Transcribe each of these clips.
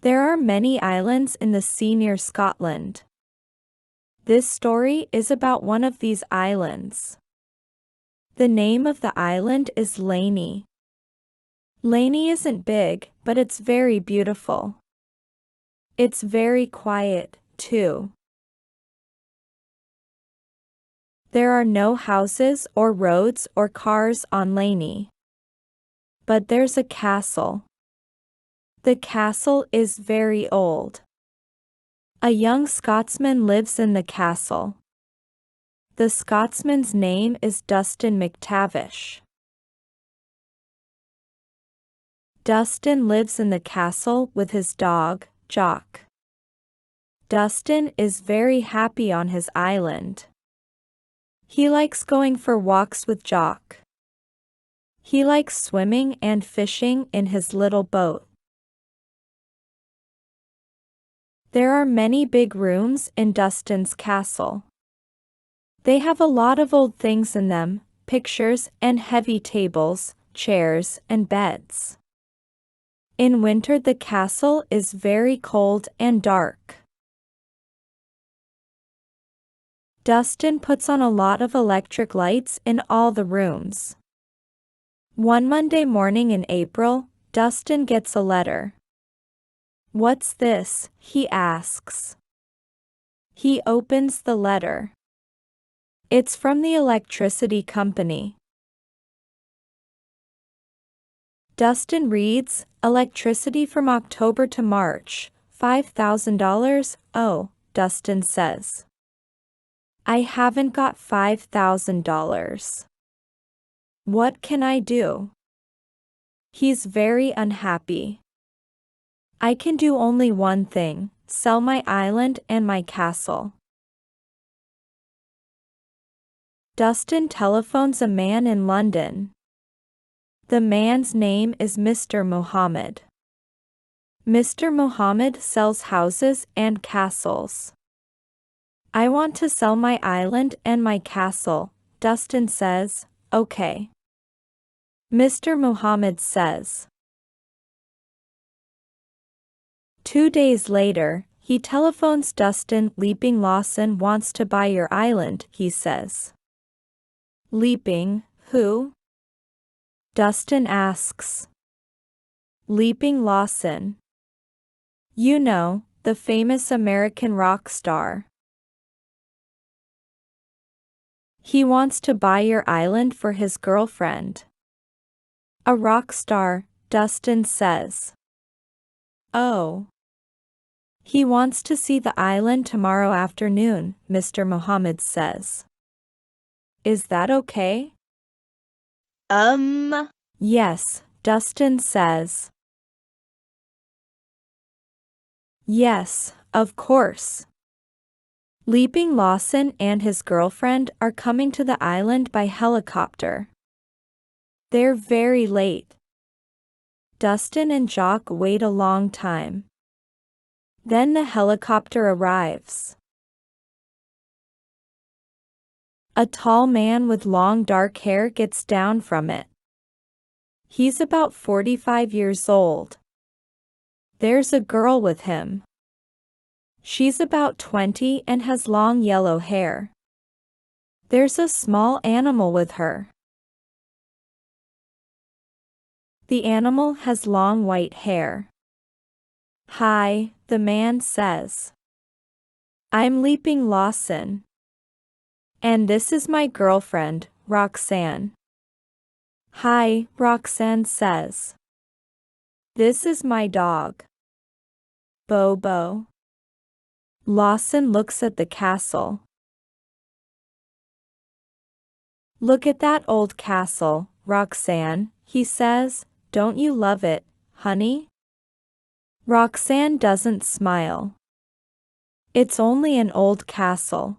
There are many islands in the sea near Scotland. This story is about one of these islands. The name of the island is Laney. Laney isn't big, but it's very beautiful. It's very quiet, too. There are no houses or roads or cars on Laney. But there's a castle. The castle is very old. A young Scotsman lives in the castle. The Scotsman's name is Dustin McTavish. Dustin lives in the castle with his dog, Jock. Dustin is very happy on his island. He likes going for walks with Jock. He likes swimming and fishing in his little boat. There are many big rooms in Dustin's castle. They have a lot of old things in them, pictures and heavy tables, chairs and beds. In winter the castle is very cold and dark. Dustin puts on a lot of electric lights in all the rooms. One Monday morning in April, Dustin gets a letter. "What's this?" he asks. He opens the letter. It's from the electricity company. Dustin reads, "Electricity from October to March, $5,000. Oh," Dustin says. "I haven't got $5,000. What can I do?" He's very unhappy. "I can do only one thing, sell my island and my castle." Dustin telephones a man in London. The man's name is Mr. Mohammed. Mr. Mohammed sells houses and castles. "I want to sell my island and my castle," Dustin says. "Okay." Mr. Mohammed says. 2 days later, he telephones Dustin. "Leaping Lawson wants to buy your island," he says. "Leaping, who?" Dustin asks. "Leaping Lawson. You know, the famous American rock star. He wants to buy your island for his girlfriend." "A rock star," Dustin says. "Oh. He wants to see the island tomorrow afternoon," Mr. Mohammed says. "Is that okay?" Yes, Dustin says. "Yes, of course." Leaping Lawson and his girlfriend are coming to the island by helicopter. They're very late. Dustin and Jock wait a long time. Then the helicopter arrives. A tall man with long dark hair gets down from it. He's about 45 years old. There's a girl with him. She's about 20 and has long yellow hair. There's a small animal with her. The animal has long white hair. "Hi," the man says. "I'm Leaping Lawson. And this is my girlfriend, Roxanne." "Hi," Roxanne says. "This is my dog, Bobo." Lawson looks at the castle. "Look at that old castle, Roxanne," he says. "Don't you love it, honey?" Roxanne doesn't smile. It's only an old castle.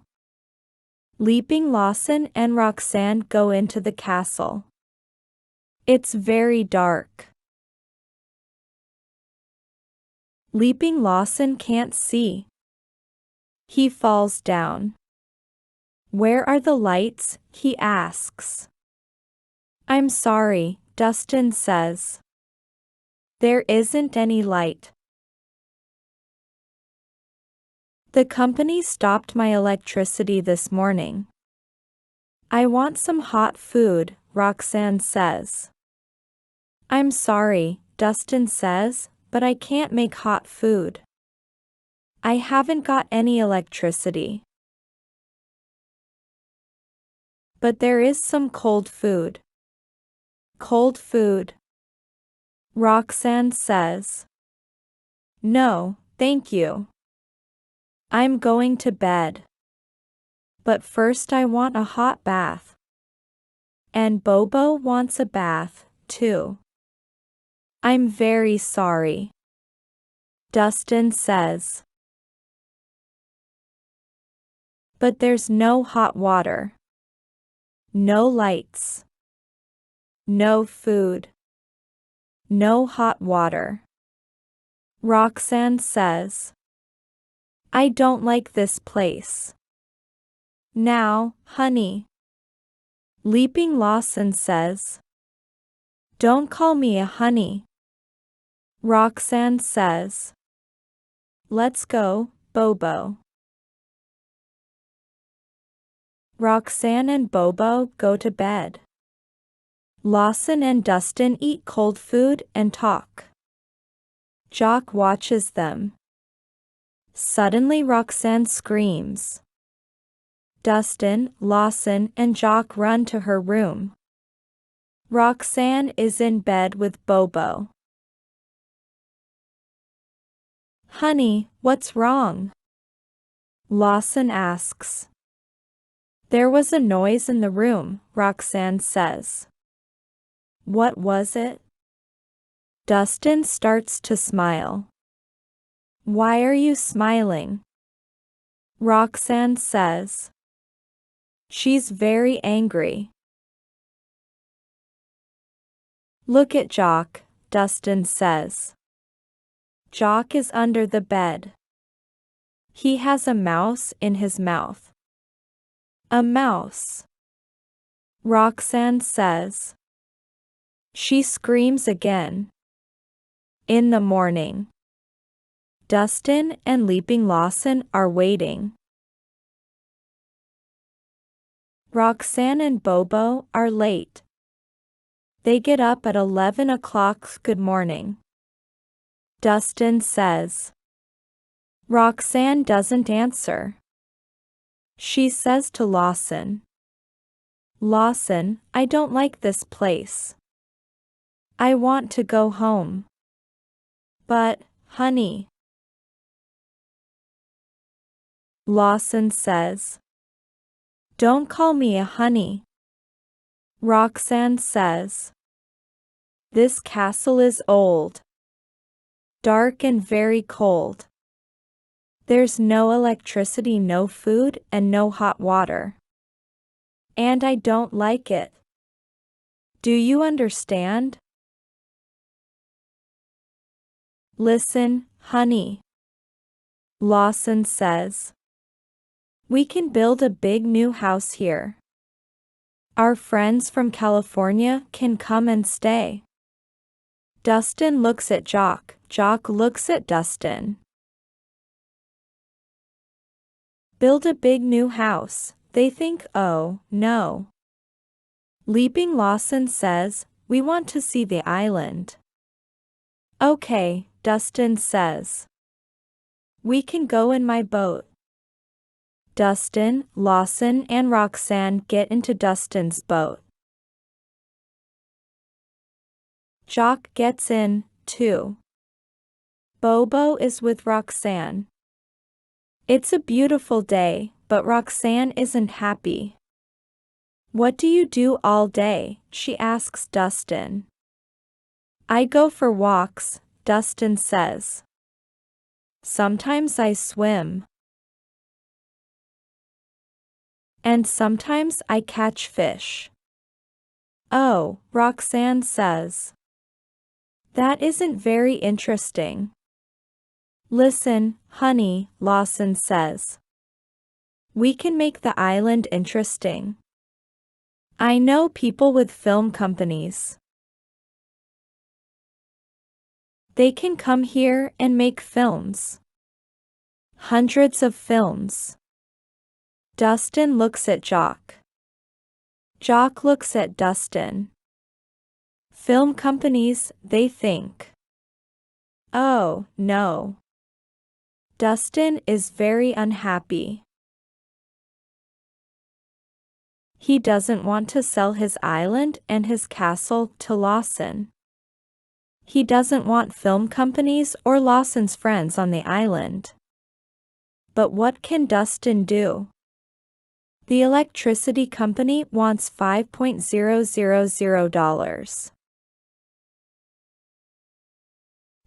Leaping Lawson and Roxanne go into the castle. It's very dark. Leaping Lawson can't see. He falls down. "Where are the lights?" he asks. "I'm sorry," Dustin says. "There isn't any light." The company stopped my electricity this morning. I want some hot food, Roxanne says. I'm sorry, Dustin says, but I can't make hot food. I haven't got any electricity. But there is some cold food. Cold food. Roxanne says. No, thank you. I'm going to bed. But first I want a hot bath. And Bobo wants a bath, too. I'm very sorry. Dustin says. But there's no hot water. No lights. No food. No hot water. Roxanne says. I don't like this place. Now, honey. Leaping Lawson says. Don't call me a honey. Roxanne says. Let's go, Bobo. Roxanne and Bobo go to bed. Lawson and Dustin eat cold food and talk. Jock watches them. Suddenly Roxanne screams. Dustin, Lawson, and Jock run to her room. Roxanne is in bed with Bobo. Honey, what's wrong? Lawson asks. There was a noise in the room, Roxanne says. What was it? Dustin starts to smile. Why are you smiling? Roxanne says. She's very angry. Look at Jock, Dustin says. Jock is under the bed. He has a mouse in his mouth. A mouse. Roxanne says. She screams again. In the morning. Dustin and Leaping Lawson are waiting. Roxanne and Bobo are late. They get up at 11 o'clock. Good morning. Dustin says. Roxanne doesn't answer. She says to Lawson. Lawson, I don't like this place. I want to go home. But, honey. Lawson says. Don't call me a honey. Roxanne says. This castle is old. Dark and very cold. There's no electricity, no food, and no hot water. And I don't like it. Do you understand? Listen, honey. Lawson says. We can build a big new house here. Our friends from California can come and stay. Dustin looks at Jock. Jock looks at Dustin. Build a big new house. They think, oh, no. Leaping Lawson says, we want to see the island. Okay, Dustin says. We can go in my boat. Dustin, Lawson, and Roxanne get into Dustin's boat. Jock gets in, too. Bobo is with Roxanne. It's a beautiful day, but Roxanne isn't happy. What do you do all day? She asks Dustin. I go for walks, Dustin says. Sometimes I swim. And sometimes I catch fish. Oh, Roxanne says. That isn't very interesting. Listen, honey, Lawson says. We can make the island interesting. I know people with film companies. They can come here and make films. Hundreds of films. Dustin looks at Jock. Jock looks at Dustin. Film companies, they think. Oh, no. Dustin is very unhappy. He doesn't want to sell his island and his castle to Lawson. He doesn't want film companies or Lawson's friends on the island. But what can Dustin do? The electricity company wants $5,000.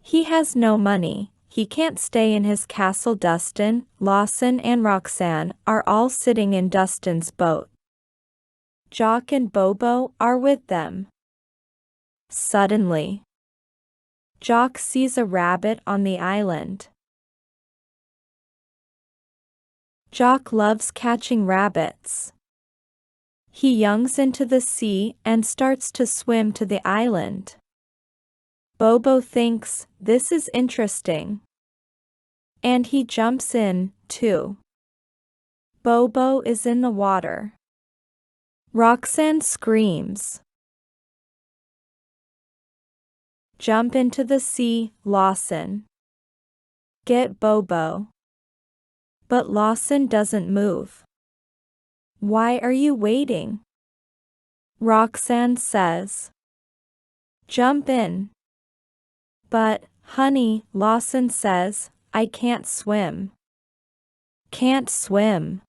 He has no money. He can't stay in his castle. Dustin, Lawson and Roxanne are all sitting in Dustin's boat. Jock and Bobo are with them. Suddenly, Jock sees a rabbit on the island. Jock loves catching rabbits. He youngs into the sea and starts to swim to the island. Bobo thinks this is interesting. And he jumps in, too. Bobo is in the water. Roxanne screams. Jump into the sea, Lawson. Get Bobo. But Lawson doesn't move. Why are you waiting? Roxanne says. Jump in. But, honey, Lawson says, I can't swim. Can't swim.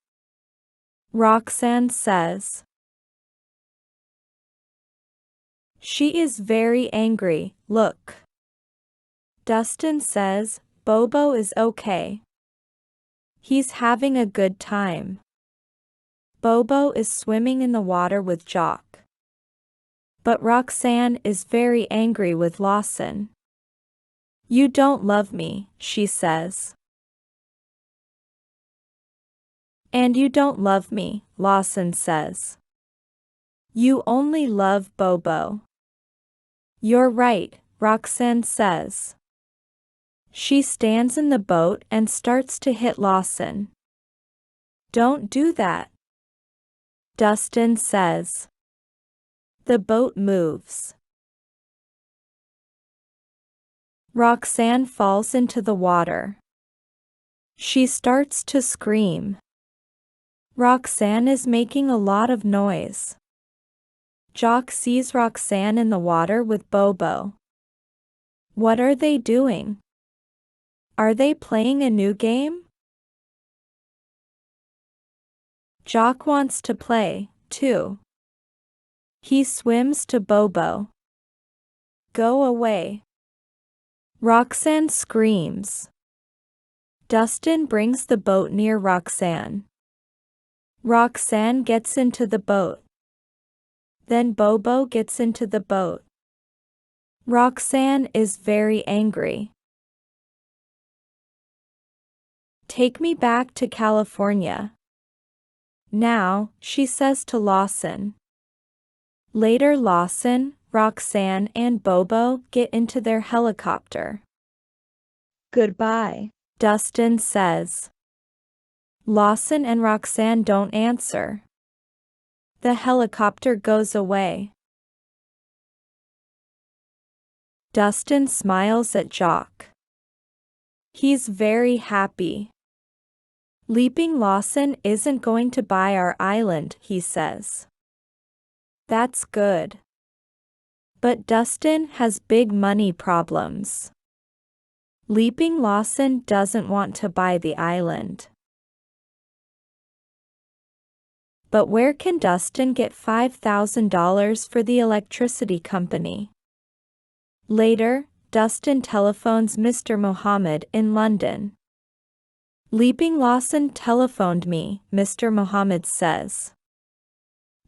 Roxanne says. She is very angry. Look. Dustin says, Bobo is okay. He's having a good time. Bobo is swimming in the water with Jock. But Roxanne is very angry with Lawson. You don't love me, she says. And you don't love me, Lawson says. You only love Bobo. You're right, Roxanne says. She stands in the boat and starts to hit Lawson. Don't do that. Dustin says. The boat moves. Roxanne falls into the water. She starts to scream. Roxanne is making a lot of noise. Jock sees Roxanne in the water with Bobo. What are they doing? Are they playing a new game? Jock wants to play, too. He swims to Bobo. Go away. Roxanne screams. Dustin brings the boat near Roxanne. Roxanne gets into the boat. Then Bobo gets into the boat. Roxanne is very angry. Take me back to California. Now, she says to Lawson. Later Lawson, Roxanne and Bobo get into their helicopter. Goodbye, Dustin says. Lawson and Roxanne don't answer. The helicopter goes away. Dustin smiles at Jock. He's very happy. Leaping Lawson isn't going to buy our island, he says. That's good. But Dustin has big money problems. Leaping Lawson doesn't want to buy the island. But where can Dustin get $5,000 for the electricity company? Later, Dustin telephones Mr. Mohammed in London. Leaping Lawson telephoned me, Mr. Mohammed says.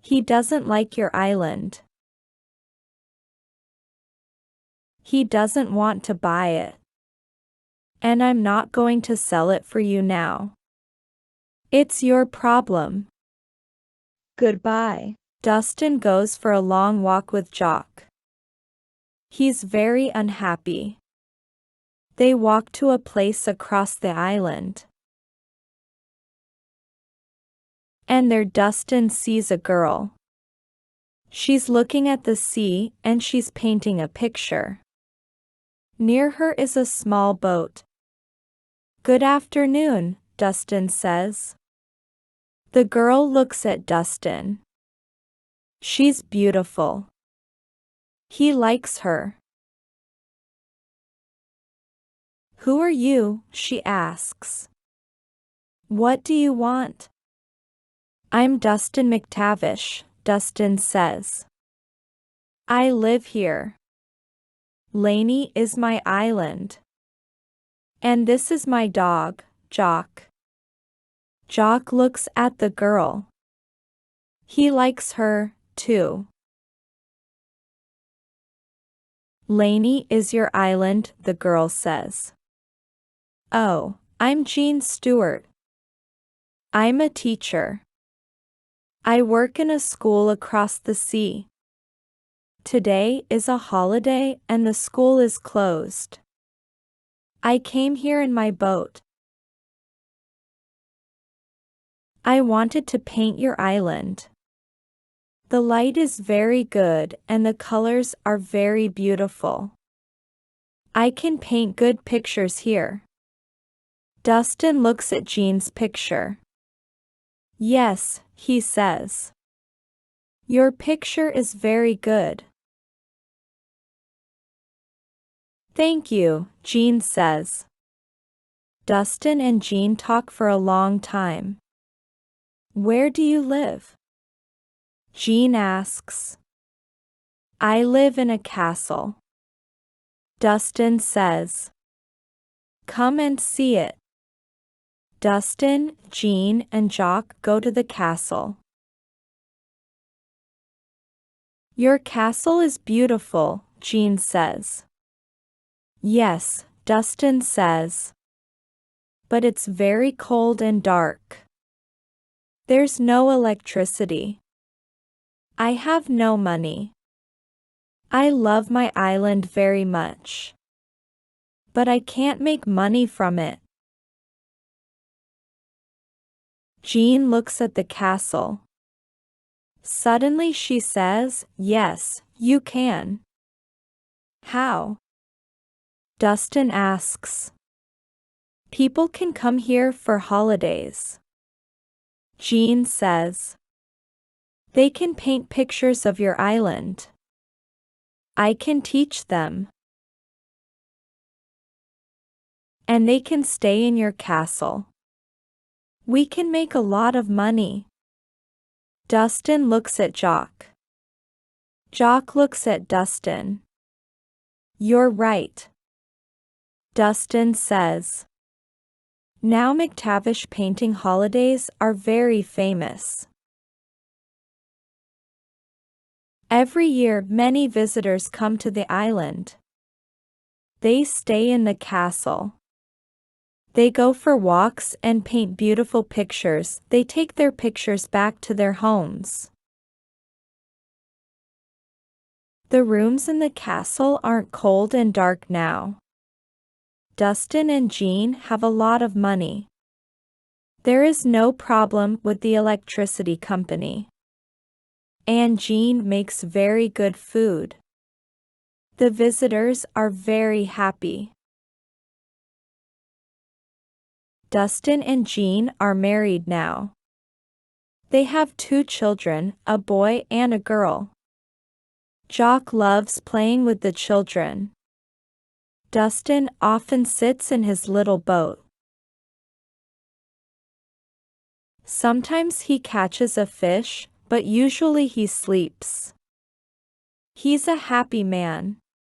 He doesn't like your island. He doesn't want to buy it. And I'm not going to sell it for you now. It's your problem. Goodbye. Dustin goes for a long walk with Jock. He's very unhappy. They walk to a place across the island. And there Dustin sees a girl. She's looking at the sea and she's painting a picture. Near her is a small boat. "Good afternoon," Dustin says. The girl looks at Dustin. She's beautiful. He likes her. "Who are you?" she asks. "What do you want?" "I'm Dustin McTavish," Dustin says. "I live here. Laney is my island. And this is my dog, Jock." Jock looks at the girl. He likes her, too. "Laney is your island," the girl says. "Oh, I'm Jean Stewart. I'm a teacher. I work in a school across the sea. Today is a holiday and the school is closed. I came here in my boat. I wanted to paint your island. The light is very good and the colors are very beautiful. I can paint good pictures here." Dustin looks at Jean's picture. "Yes," he says. "Your picture is very good." "Thank you," Jean says. Dustin and Jean talk for a long time. "Where do you live?" Jean asks. "I live in a castle." Dustin says. "Come and see it." Dustin, Jean, and Jock go to the castle. "Your castle is beautiful," Jean says. "Yes," Dustin says. "But it's very cold and dark. There's no electricity. I have no money. I love my island very much. But I can't make money from it." Jean looks at the castle. Suddenly she says, "Yes, you can." "How?" Dustin asks. "People can come here for holidays." Jean says. "They can paint pictures of your island. I can teach them. And they can stay in your castle. We can make a lot of money." Dustin looks at Jock. Jock looks at Dustin. "You're right." Dustin says. Now McTavish painting holidays are very famous. Every year many visitors come to the island. They stay in the castle. They go for walks and paint beautiful pictures. They take their pictures back to their homes. The rooms in the castle aren't cold and dark now. Dustin and Jean have a lot of money. There is no problem with the electricity company. And Jean makes very good food. The visitors are very happy. Dustin and Jean are married now. They have 2 children, a boy and a girl. Jock loves playing with the children. Dustin often sits in his little boat. Sometimes he catches a fish, but usually he sleeps. He's a happy man.